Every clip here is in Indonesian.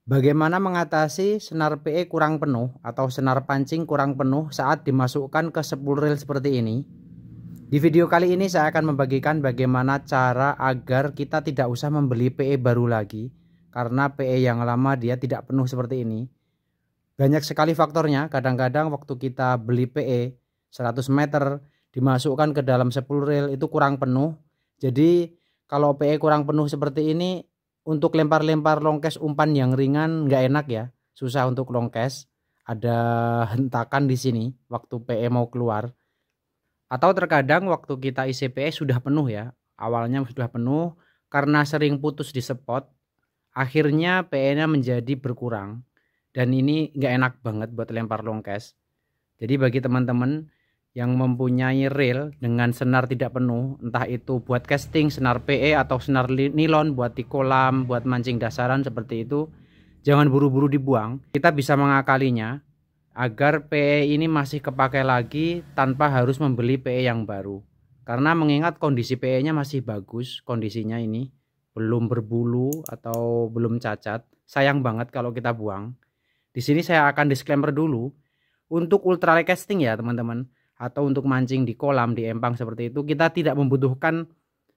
Bagaimana mengatasi senar PE kurang penuh atau senar pancing kurang penuh saat dimasukkan ke spool reel seperti ini? Di video kali ini saya akan membagikan bagaimana cara agar kita tidak usah membeli PE baru lagi, karena PE yang lama dia tidak penuh seperti ini. Banyak sekali faktornya. Kadang-kadang waktu kita beli PE 100 meter dimasukkan ke dalam spool reel itu kurang penuh. Jadi kalau PE kurang penuh seperti ini, untuk lempar-lempar longkes umpan yang ringan nggak enak ya, susah untuk longkes. Ada hentakan di sini waktu PE mau keluar. Atau terkadang waktu kita isi PE sudah penuh ya, awalnya sudah penuh karena sering putus di spot, akhirnya PE-nya menjadi berkurang. Dan ini nggak enak banget buat lempar longkes. Jadi bagi teman-teman yang mempunyai reel dengan senar tidak penuh, entah itu buat casting, senar PE atau senar nilon buat di kolam, buat mancing dasaran seperti itu, jangan buru-buru dibuang. Kita bisa mengakalinya agar PE ini masih kepakai lagi tanpa harus membeli PE yang baru. Karena mengingat kondisi PE-nya masih bagus, kondisinya ini belum berbulu atau belum cacat, sayang banget kalau kita buang. Di sini saya akan disclaimer dulu, untuk ultralight casting ya teman-teman, atau untuk mancing di kolam, di empang seperti itu, kita tidak membutuhkan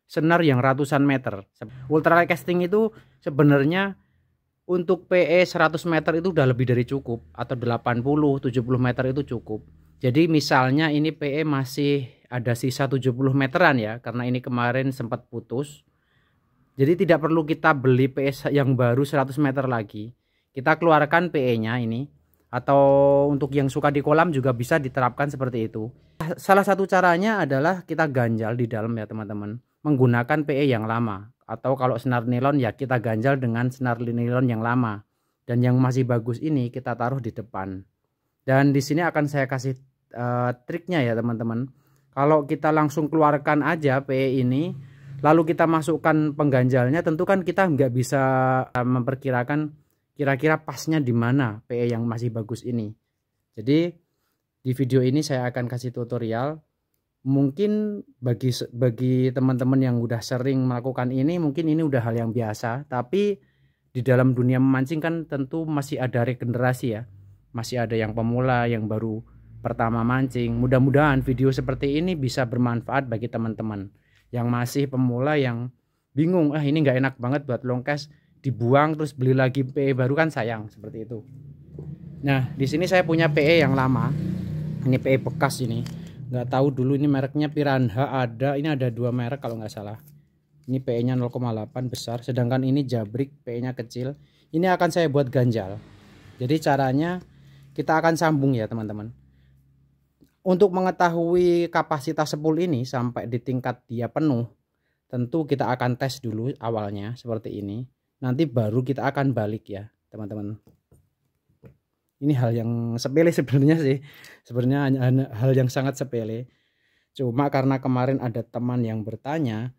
senar yang ratusan meter. Ultralight casting itu sebenarnya untuk PE 100 meter itu udah lebih dari cukup, atau 80-70 meter itu cukup. Jadi misalnya ini PE masih ada sisa 70 meteran ya, karena ini kemarin sempat putus. Jadi tidak perlu kita beli PE yang baru 100 meter lagi. Kita keluarkan PE-nya ini, atau untuk yang suka di kolam juga bisa diterapkan seperti itu. Salah satu caranya adalah kita ganjal di dalam ya teman-teman, menggunakan PE yang lama. Atau kalau senar nilon ya kita ganjal dengan senar nilon yang lama. Dan yang masih bagus ini kita taruh di depan. Dan di sini akan saya kasih triknya ya teman-teman. Kalau kita langsung keluarkan aja PE ini, lalu kita masukkan pengganjalnya, tentu kan kita nggak bisa memperkirakan kira-kira pasnya di mana PE yang masih bagus ini. Jadi di video ini saya akan kasih tutorial. Mungkin bagi teman-teman yang udah sering melakukan ini, mungkin ini udah hal yang biasa. Tapi di dalam dunia memancing kan tentu masih ada regenerasi ya. Masih ada yang pemula, yang baru pertama mancing. Mudah-mudahan video seperti ini bisa bermanfaat bagi teman-teman yang masih pemula, yang bingung, ini nggak enak banget buat longkes, dibuang terus beli lagi PE baru kan sayang, seperti itu. Nah di sini saya punya PE yang lama, ini PE bekas ini, nggak tahu dulu ini mereknya Piranha, ini ada dua merek kalau nggak salah. Ini PE nya 0,8 besar, sedangkan ini Jabrik PE nya kecil. Ini akan saya buat ganjal. Jadi caranya kita akan sambung ya teman-teman. Untuk mengetahui kapasitas spool ini sampai di tingkat dia penuh, tentu kita akan tes dulu awalnya seperti ini. Nanti baru kita akan balik ya teman-teman. Ini hal yang sepele sebenarnya sih, sebenarnya hanya hal yang sangat sepele. Cuma karena kemarin ada teman yang bertanya,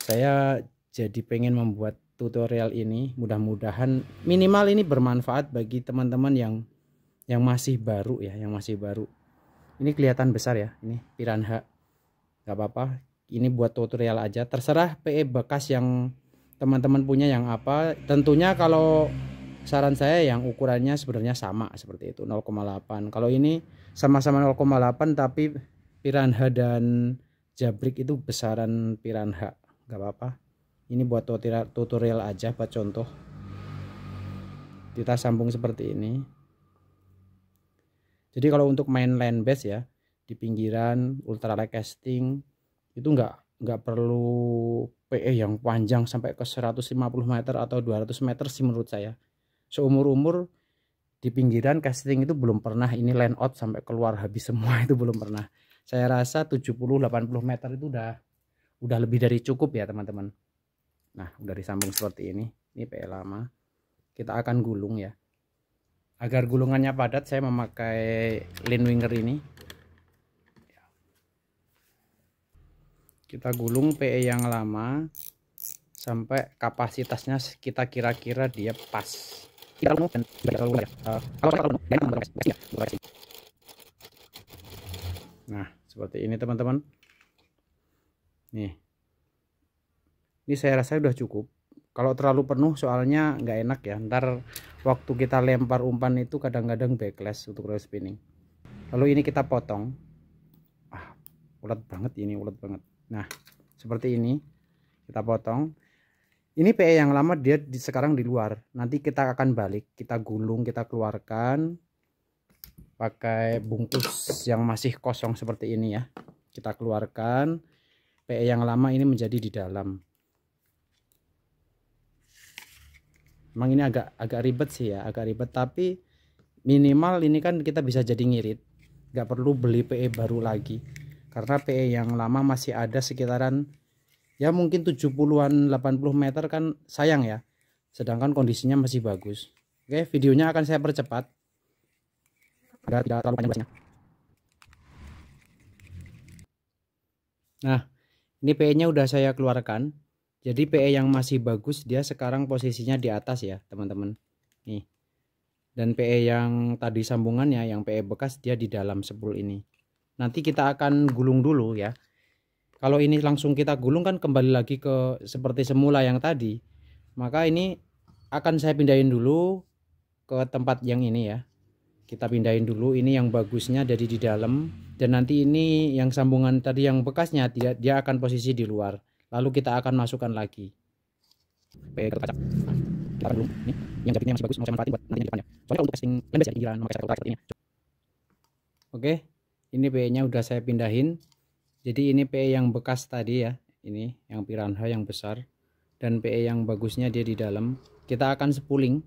saya jadi pengen membuat tutorial ini. Mudah-mudahan minimal ini bermanfaat bagi teman-teman yang masih baru ya, yang masih baru. Ini kelihatan besar ya, ini Piranha, nggak apa-apa. Ini buat tutorial aja, terserah PE bekas yang teman-teman punya yang apa. Tentunya kalau saran saya yang ukurannya sebenarnya sama seperti itu, 0,8. Kalau ini sama-sama 0,8 tapi Piranha dan Jabrik itu besaran Piranha, nggak apa-apa. Ini buat tutorial aja, buat contoh. Kita sambung seperti ini. Jadi kalau untuk main land base ya, di pinggiran ultralight casting itu nggak perlu PE yang panjang sampai ke 150 meter atau 200 meter sih menurut saya. Seumur-umur di pinggiran casting itu belum pernah ini land out sampai keluar habis semua, itu belum pernah. Saya rasa 70-80 meter itu udah lebih dari cukup ya teman-teman. Nah udah disambung seperti ini PE lama. Kita akan gulung ya. Agar gulungannya padat saya memakai line winger ini. Kita gulung PE yang lama sampai kapasitasnya kita kira-kira dia pas. Nah seperti ini teman-teman. Nih, ini saya rasa udah cukup. Kalau terlalu penuh soalnya nggak enak ya, ntar waktu kita lempar umpan itu kadang-kadang backlash untuk reel spinning. Lalu ini kita potong. Ulet banget ini, ulet banget. Nah seperti ini kita potong. Ini PE yang lama dia sekarang di luar, nanti kita akan balik, kita gulung, kita keluarkan pakai bungkus yang masih kosong seperti ini ya. Kita keluarkan, PE yang lama ini menjadi di dalam. Emang ini agak ribet sih ya, agak ribet, tapi minimal ini kan kita bisa jadi ngirit, nggak perlu beli PE baru lagi, karena PE yang lama masih ada sekitaran ya mungkin 70-an 80 meter kan sayang ya, sedangkan kondisinya masih bagus. Oke, videonya akan saya percepat agar tidak terlalu panjang durasinya. Nah ini PE nya udah saya keluarkan. Jadi PE yang masih bagus dia sekarang posisinya di atas ya teman-teman nih, dan PE yang tadi sambungannya yang PE bekas dia di dalam spool ini. Nanti kita akan gulung dulu ya. Kalau ini langsung kita gulung kan kembali lagi ke seperti semula yang tadi, maka ini akan saya pindahin dulu ke tempat yang ini ya. Kita pindahin dulu, ini yang bagusnya dari di dalam, dan nanti ini yang sambungan tadi yang bekasnya dia akan posisi di luar. Lalu kita akan masukkan lagi PE kaca. Kita akan gulung ini yang jepitnya masih bagus, mau saya manfaatin buat nanti di depannya. Soalnya untuk casting lembes ya di pinggiran, memakai seperti ini. Oke, ini PE nya udah saya pindahin. Jadi ini PE yang bekas tadi ya, ini yang piranha yang besar, dan PE yang bagusnya dia di dalam. Kita akan spooling.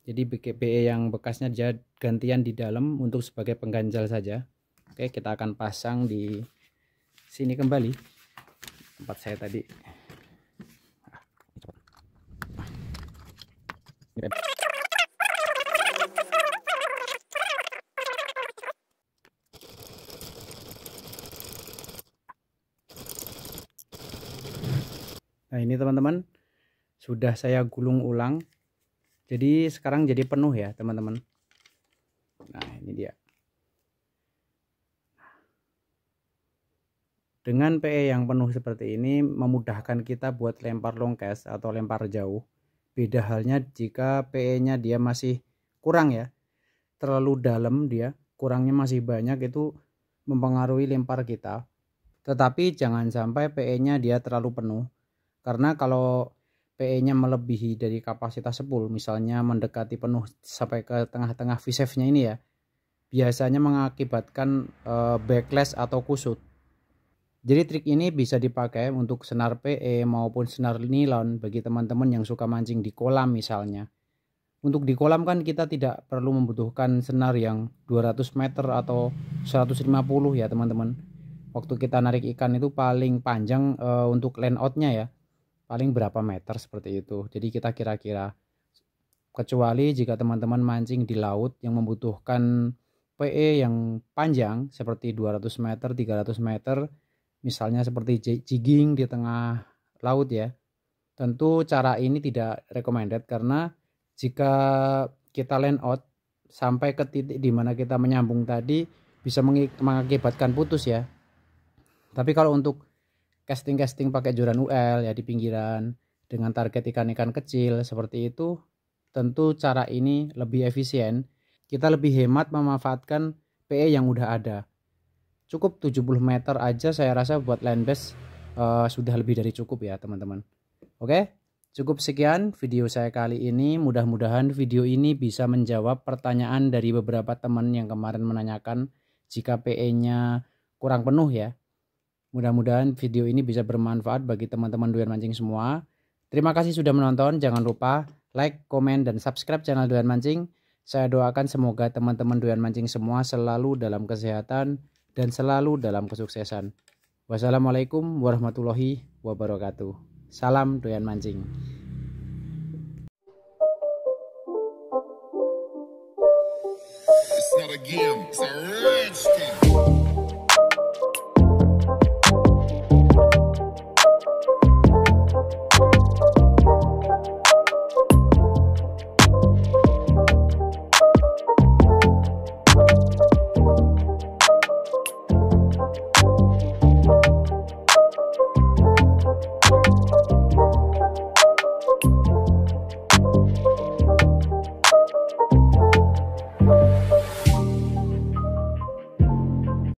Jadi PE yang bekasnya dia gantian di dalam untuk sebagai pengganjal saja. Oke, kita akan pasang di sini kembali tempat saya tadi. Nah ini teman-teman sudah saya gulung ulang, jadi sekarang jadi penuh ya teman-teman. Nah ini dia. Dengan PE yang penuh seperti ini memudahkan kita buat lempar long cast atau lempar jauh. Beda halnya jika PE nya dia masih kurang ya, terlalu dalam, dia kurangnya masih banyak, itu mempengaruhi lempar kita. Tetapi jangan sampai PE nya dia terlalu penuh, karena kalau PE nya melebihi dari kapasitas spool, misalnya mendekati penuh sampai ke tengah-tengah V-shaft nya ini ya, biasanya mengakibatkan backlash atau kusut. Jadi trik ini bisa dipakai untuk senar PE maupun senar nilon bagi teman-teman yang suka mancing di kolam misalnya. Untuk di kolam kan kita tidak perlu membutuhkan senar yang 200 meter atau 150 ya teman-teman. Waktu kita narik ikan itu paling panjang untuk line outnya ya, paling berapa meter seperti itu. Jadi kita kira-kira, kecuali jika teman-teman mancing di laut yang membutuhkan PE yang panjang seperti 200 meter, 300 meter, misalnya seperti jigging di tengah laut ya. Tentu cara ini tidak recommended, karena jika kita land out sampai ke titik dimana kita menyambung tadi bisa mengakibatkan putus ya. Tapi kalau untuk casting pakai joran UL ya di pinggiran dengan target ikan-ikan kecil seperti itu, tentu cara ini lebih efisien. Kita lebih hemat memanfaatkan PE yang udah ada. Cukup 70 meter aja saya rasa buat land bass sudah lebih dari cukup ya teman-teman. Oke, cukup sekian video saya kali ini. Mudah-mudahan video ini bisa menjawab pertanyaan dari beberapa teman yang kemarin menanyakan jika PE-nya kurang penuh ya. Mudah-mudahan video ini bisa bermanfaat bagi teman-teman doyan mancing semua. Terima kasih sudah menonton. Jangan lupa like, komen, dan subscribe channel Doyan Mancing. Saya doakan semoga teman-teman doyan mancing semua selalu dalam kesehatan dan selalu dalam kesuksesan. Wassalamualaikum warahmatullahi wabarakatuh. Salam doyan mancing. It's not a game, it's a rich thing.